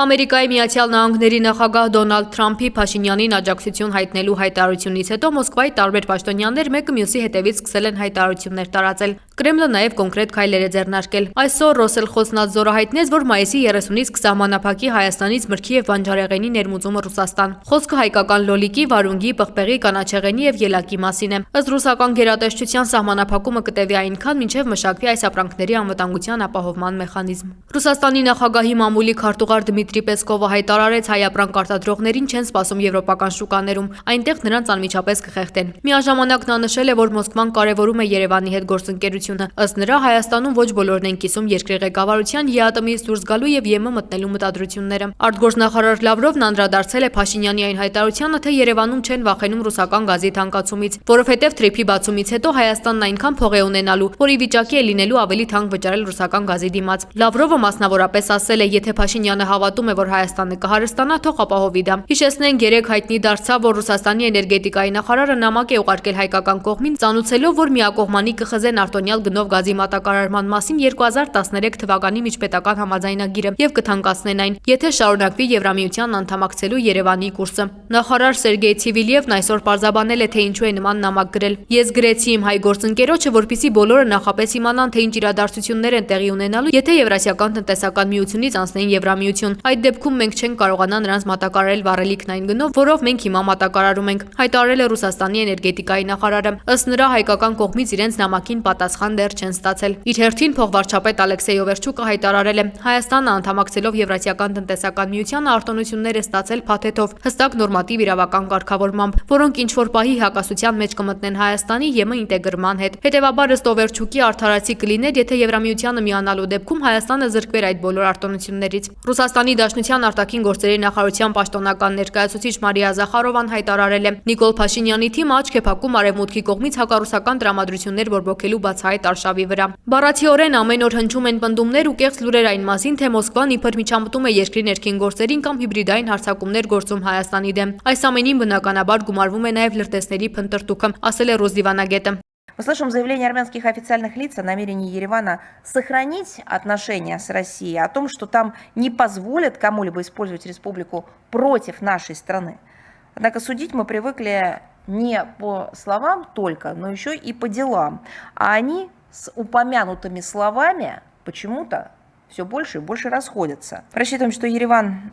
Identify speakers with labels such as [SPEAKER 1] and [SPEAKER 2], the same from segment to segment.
[SPEAKER 1] Ամերիկայի Միացյալ Նահանգների նախագահ Դոնալդ Թրամփի Փաշինյանին աջակցություն հայտնելու հայտարարությունից հետո Մոսկվայի տարբեր պաշտոնյաներ մեկը մյուսի հետևից սկսել են հայտարարություններ տարածել։ Կրեմլը նաև կոնկրետ քայլեր է ձեռնարկել։ Այսօր Ռոսելխոսնադզորը հայտնեց, որ մայիսի 30-ից կսահմանափակի Հայաստանից մրգի եւ բանջարեղենի ներմուծումը Ռուսաստան։ Խոսքը հայկական լոլիկի, վարունգի, պղպեղի, կանաչեղենի եւ ելակի մասին է։ Ըստ ռուսական գերատեսչության սահմանափակումը կտևի այնքան, մինչև մշակվի այս ապրանքների անվտանգության ապահովման մեխանիզմ։ Ռուսաստանի նախագահի մամուլի քարտուղար Դմիտրի Պեսկովը հայտարարեց, հայ ապրանք արտադրողներին չեն սպասում եվրոպական շուկաներում, այնտեղ նրանց անմիջապես կխեղդեն։ Միաժամանակ նա նշել է, որ Մոսկվան կարևորում է Երևանի հետ գործընկերությունը։ Ըստ նրա, Հայաստանում ոչ բոլորն են կիսում երկրի ղեկավարության ԵԱՏՄ-ից դուրս գալու եւ ԵՄ մտնելու մտադրությունները։ Արտգործնախարար Լավրովն անդրադարձել է Փաշինյանի այն հայտարարությանը, թե Երևանում չեն վախենում ռուսական գազի թանկացումից, որովհետեւ թրիփի բացումից հետո Հայաստանն այնքան փող է ունենալու, որ ի վիճակի է լինելու ավելի թանկ վճարել ռուսական գազի դիմաց։ Լավրովը մասնավորապես ասել է, եթե Փաշինյանը հավատում է, որ Հայաստանը կհարստանա, թող ապահովի դա։ Հիշեցնենք, երեք հայտնի դարձավ, որ Ռուսաստանի էներգետիկայի նախարարը նամակ է ուղարկել հայկական կողմին, ծանուցելով, որ միակողմանի կխզեն արտոնյալ գնով գազի մատակարարման մասին 2013 թվականի միջպետական համաձայնագիրը եւ կթանկացնեն այն, եթե շարունակվի Եվրամիության անդամակցելու Երևանի կուրսը։ Նախարար Սերգեյ Ցիվիլիևն այսօր պարզաբանել է, թե ինչու է նման նամակ գրել։ Ես գրեցի իմ հայ գործընկերոջը, որպեսզի բոլորը նախապես իմանան, թե ինչ իրադարձություններ են տեղի ունենալու, եթե Եվրասիական տնտեսական միությունից անցնեին Եվրամիություն։ Այդ դեպքում մենք չենք կարողանա նրանց մատակարարել վառելիքն այն գնով, որով մենք հիմա մատակարարում ենք, հայտարարել է Ռուսաստանի էներգետիկայի նախարարը։ Ըստ նրա, հայկական կողմից իրենց նամակին պատասխան դեռ չեն ստացել։ Իր հերթին փոխվարչապետ Ալեքսեյ Օվերչուկը հայտարարել է, Հայաստանը անդամակցելով Եվրասիական տնտեսական միությանը արտոնություններ է ստացել փաթեթով, հստակ նորմատիվ իրավական կարգավորմամբ, որոնք ինչ որ պահի հակասության մեջ կմտնեն Հայաստանի ԵՄ ինտեգրման հետ։ Հետևաբար, ըստ Օվերչուկի, արդարացի կլիներ, եթե Եվրամիությանը միանալու դեպքում Հայաստանը զրկվեր այդ բոլոր արտոնություններից։ Ռուսաստանի Դաշնության արտաքին գործերի նախարարության պաշտոնական ներկայացուցիչ Մարիա Զախարովան հայտարարել է, Նիկոլ Փաշինյանի թիմը աչք է փակում արևմուտքի կողմից հակառուսական տրամադրություններ բորբոքելու բացահայտ արշավի վրա։ Բառացիորեն ամեն օր հնչում են պնդումներ ու կեղծ լուրեր այն մասին, թե Մոսկվան իբր միջամտում է երկրի ներքին գործերին կամ հիբրիդային հարձակումներ գործում Հայաստանի դեմ։ Այս ամենին բնականաբար գումարվում է նաև լրտեսների փնտրտուքը, ասել է Ռուս դիվանագետը։
[SPEAKER 2] Мы слышим заявление армянских официальных лиц о намерении Еревана сохранить отношения с Россией, о том, что там не позволят кому-либо использовать республику против нашей страны. Однако судить мы привыкли не по словам только, но еще и по делам. А они с упомянутыми словами почему-то все больше и больше расходятся. Рассчитываем, что Ереван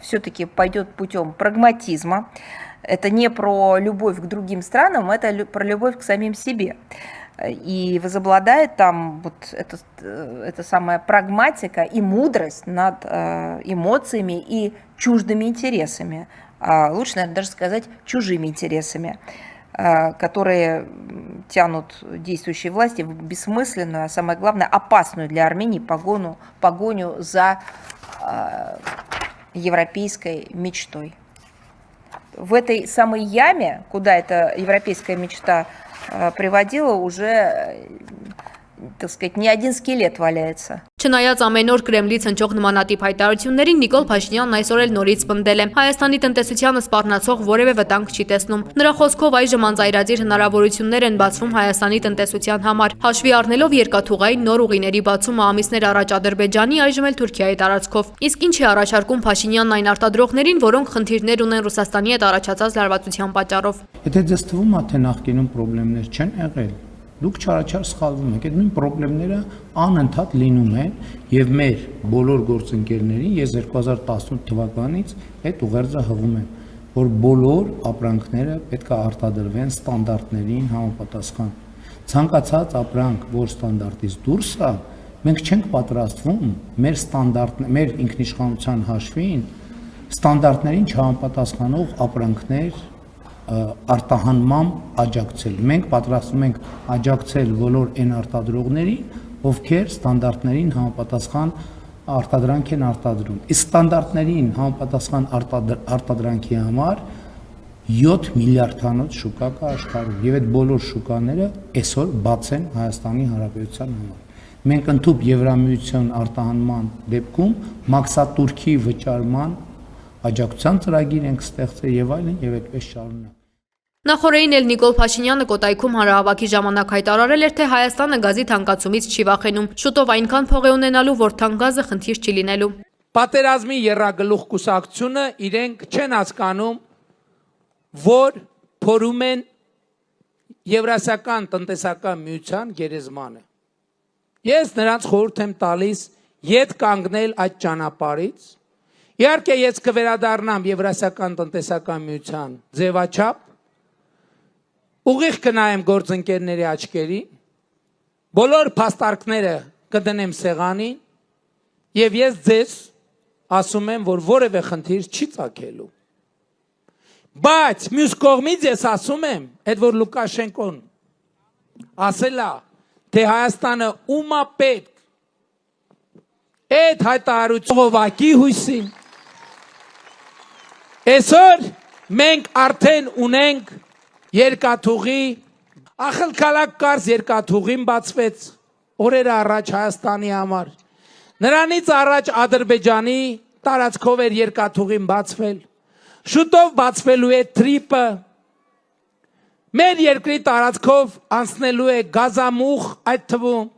[SPEAKER 2] все-таки пойдет путем прагматизма. Это не про любовь к другим странам, это про любовь к самим себе. И возобладает там вот эта самая прагматика и мудрость над эмоциями и чуждыми интересами. Лучше, наверное, даже сказать чужими интересами, которые тянут действующие власти в бессмысленную, а самое главное, опасную для Армении погоню за европейской мечтой. В этой самой яме, куда эта европейская мечта приводила, уже, так сказать, не один скелет валяется.
[SPEAKER 1] Չնայած ամեն օր Կրեմլից հնչող նմանատիպ հայտարարություններին Նիկոլ Փաշինյանն այսօր էլ նորից պնդել է. Հայաստանի տնտեսությանը սպառնացող որևէ վտանգ չի տեսնում։ Նրա խոսքով այժմ անձայրածիր հնարավորություններ են բացվում Հայաստանի տնտեսության համար, հաշվի առնելով երկաթուղային նոր ուղիների բացումը ամիսներ առաջ Ադրբեջանի, այժմ էլ Թուրքիայի տարածքով։ Իսկ ինչ է առաջարկում Փաշինյանն այն արտադրողներին, որոնք խնդիրներ ունեն Ռուսաստանի հետ առաջացած լարվածության պատճառով։
[SPEAKER 3] Եթե ձեզ թվում է, թե նախկինում խնդիրներ չեն եղել, դուք չարաչար սխալվում եք, այդ նույն խնդիրները անընդհատ լինում են եւ մեր բոլոր գործընկերներին ես 2018 թվականից այդ ուղերձը հղում եմ, որ բոլոր ապրանքները պետք է արտադրվեն ստանդարտներին համապատասխան։ Ցանկացած ապրանք, որ ստանդարտից դուրս է, մենք չենք պատրաստվում մեր ինքնիշխանության հաշվին ստանդարտներին չհամապատասխանող ապրանքներ արտահանման աջակցել։ Մենք պատրաստվում ենք աջակցել բոլոր այն արտադրողներին, ովքեր ստանդարտներին համապատասխան արտադրանք են արտադրում։ Իսկ ստանդարտներին համապատասխան արտադրանքի համար 7 միլիարդանոց շուկա կա աշխարհում, եւ այդ բոլոր շուկաները այսօր բաց են Հայաստանի Հանրապետության համար։ Մենք ընդհանուր Եվրամիության արտահանման դեպքում մաքսատուրքի վճարման աջակցության ծրագիր ենք ստեղծել եւ այլն եւ այդպես շարունակ։
[SPEAKER 1] Նախորդին էլ Նիկոլ Փաշինյանը Կոտայքում հանրահավաքի ժամանակ հայտարարել էր, թե Հայաստանը գազի թանկացումից չի վախենում, շուտով այնքան փող է ունենալու, որ թանկ գազը խնդիր չի լինելու։
[SPEAKER 4] պատերազմի եռագլուխ կուսակցությունը իրենք չեն հասկանում, որ փորում են Եվրասիական տնտեսական միության գերեզմանը։ Ես նրանց խորհուրդ եմ տալիս ետ կանգնել այդ ճանապարհից։ Իհարկե ես կվերադառնամ Եվրասիական տնտեսական միության ձևաչափ, ուղիղ կնայեմ գործընկերների աչքերին, բոլոր փաստարկները կդնեմ սեղանին եւ ես ձեզ ասում եմ, որ որևէ խնդիր չի ծագելու։ Բայց մյուս կողմից ես ասում եմ, այդ որ Լուկաշենկոն ասելա, թե Հայաստանը ումա պետք, այդ հայտարարությունը ովակի հույսին։ Այսօր մենք արդեն ունենք երկաթուղի, ախալքալակ կարծ երկաթուղին բացվեց օրեր առաջ Հայաստանի համար։ Նրանից առաջ Ադրբեջանի տարածքով էր երկաթուղին բացվել։ Շուտով բացվելու է Թրիպը։ Մեր երկրի տարածքով անցնելու է գազամուղ այդ թվում։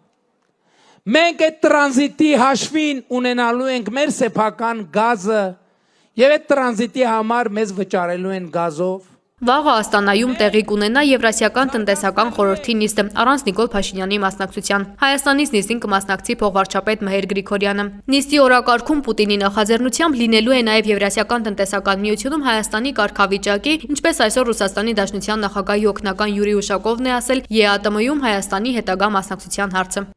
[SPEAKER 4] Մենք այդ տրանզիտի հաշվին ունենալու ենք մեր սեփական գազը եւ այդ տրանզիտի համար մեզ վճարելու են գազով։
[SPEAKER 1] Վաղը Աստանայում տեղի կունենա Եվրասիական տնտեսական խորհրդի նիստը առանց Նիկոլ Փաշինյանի մասնակցության։ Հայաստանից նիստին կմասնակցի փոխվարչապետ Մհեր Գրիգորյանը։ Նիստի օրակարգում Պուտինի նախաձեռնությամբ լինելու է նաև Եվրասիական տնտեսական միությունում Հայաստանի կարգավիճակի, ինչպես այսօր Ռուսաստանի Դաշնության նախագահի օգնական Յուրի Ուշակովն է ասել, ԵԱՏՄ-ում Հայաստանի հետագա մասնակցության հարցը։